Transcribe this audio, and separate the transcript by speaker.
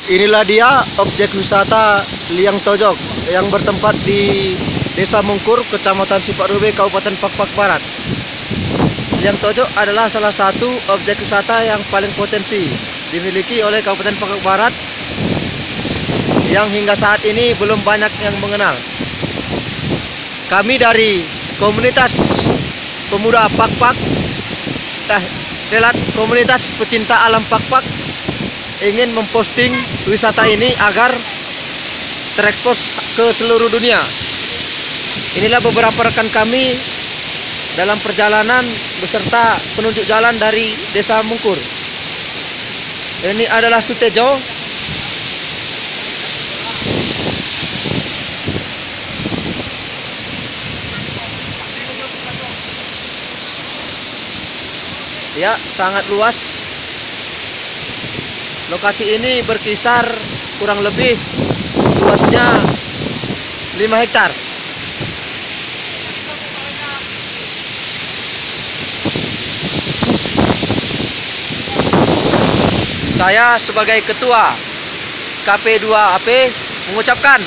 Speaker 1: Inilah dia objek wisata Liang Tojok yang bertempat di Desa Mungkur, Kecamatan Siparube, Kabupaten Pak-Pak Barat. Liang Tojok adalah salah satu objek wisata yang paling potensi dimiliki oleh Kabupaten Pak-Pak Barat yang hingga saat ini belum banyak yang mengenal. Kami dari komunitas pemuda Pak-Pak, komunitas pecinta alam Pak-Pak, ingin memposting wisata ini agar terekspos ke seluruh dunia. Inilah beberapa rekan kami dalam perjalanan beserta penunjuk jalan dari Desa Mungkur. Ini adalah Sutejo. Ya, sangat luas. Lokasi ini berkisar kurang lebih luasnya 5 hektar. Saya sebagai ketua KP2AP mengucapkan